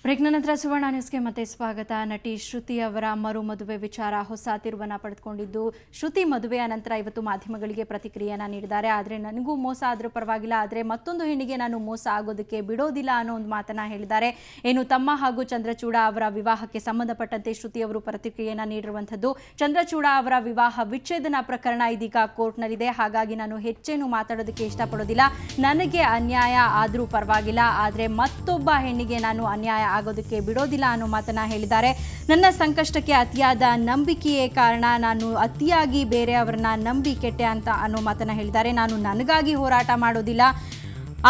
ಬ್ರೇಕ್ನ ನಂತರ ಸುವರ್ಣ ನ್ಯೂಸ್ಗೆ ಮತ್ತೆ ಸ್ವಾಗತ. ನಟಿ ಶ್ರುತಿ ಅವರ ಮರು ಮದುವೆ ವಿಚಾರ ಹೊಸ ತಿರುವನ್ನ ಪಡೆದುಕೊಂಡಿದ್ದು, ಶ್ರುತಿ ಮದುವೆಯ ನಂತರ ಇವತ್ತು ಮಾಧ್ಯಮಗಳಿಗೆ ಪ್ರತಿಕ್ರಿಯೆಯನ್ನು ನೀಡಿದ್ದಾರೆ. ಆದರೆ ನನಗೂ ಮೋಸ ಆದರೂ ಪರವಾಗಿಲ್ಲ, ಆದರೆ ಮತ್ತೊಂದು ಹೆಣ್ಣಿಗೆ ನಾನು ಮೋಸ ಆಗೋದಕ್ಕೆ ಬಿಡೋದಿಲ್ಲ ಅನ್ನೋ ಒಂದು ಮಾತನ್ನ ಹೇಳಿದ್ದಾರೆ. ಏನು ತಮ್ಮ ಹಾಗೂ ಚಂದ್ರಚೂಡ ಅವರ ವಿವಾಹಕ್ಕೆ ಸಂಬಂಧಪಟ್ಟಂತೆ ಶ್ರುತಿ ಅವರು ಪ್ರತಿಕ್ರಿಯೆಯನ್ನು ನೀಡಿರುವಂಥದ್ದು. ಚಂದ್ರಚೂಡ ಅವರ ವಿವಾಹ ವಿಚ್ಛೇದನ ಪ್ರಕರಣ ಇದೀಗ ಕೋರ್ಟ್ನಲ್ಲಿದೆ, ಹಾಗಾಗಿ ನಾನು ಹೆಚ್ಚೇನು ಮಾತಾಡೋದಕ್ಕೆ ಇಷ್ಟಪಡೋದಿಲ್ಲ. ನನಗೆ ಅನ್ಯಾಯ ಆದರೂ ಪರವಾಗಿಲ್ಲ, ಆದರೆ ಮತ್ತೊಬ್ಬ ಹೆಣ್ಣಿಗೆ ನಾನು ಅನ್ಯಾಯ ಆಗೋದಕ್ಕೆ ಬಿಡೋದಿಲ್ಲ ಅನ್ನೋ ಮಾತನ್ನ ಹೇಳಿದ್ದಾರೆ. ನನ್ನ ಸಂಕಷ್ಟಕ್ಕೆ ಅತಿಯಾದ ನಂಬಿಕೆಯೇ ಕಾರಣ, ನಾನು ಅತಿಯಾಗಿ ಬೇರೆಯವರನ್ನ ನಂಬಿ ಕೆಟ್ಟೆ ಅಂತ ಅನ್ನೋ ಮಾತನ್ನ ಹೇಳಿದ್ದಾರೆ. ನಾನು ನನಗಾಗಿ ಹೋರಾಟ ಮಾಡೋದಿಲ್ಲ,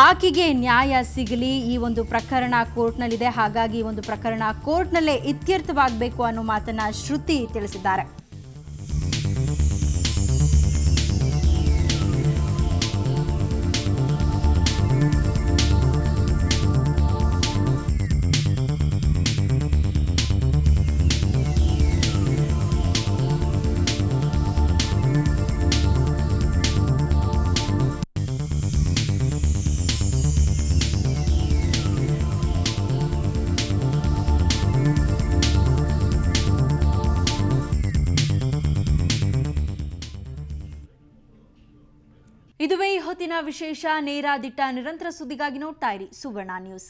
ಆಕೆಗೆ ನ್ಯಾಯ ಸಿಗಲಿ. ಈ ಒಂದು ಪ್ರಕರಣ ಕೋರ್ಟ್ನಲ್ಲಿದೆ, ಹಾಗಾಗಿ ಈ ಒಂದು ಪ್ರಕರಣ ಕೋರ್ಟ್ನಲ್ಲೇ ಇತ್ಯರ್ಥವಾಗಬೇಕು ಅನ್ನೋ ಮಾತನ್ನ ಶ್ರುತಿ ತಿಳಿಸಿದ್ದಾರೆ. ಇದುವೇ ಈ ಹೊತ್ತಿನ ವಿಶೇಷ. ನೇರ ದಿಟ್ಟ ನಿರಂತರ ಸುದ್ದಿಗಾಗಿ ನೋಡ್ತಾ ಇರಿ ಸುವರ್ಣ ನ್ಯೂಸ್.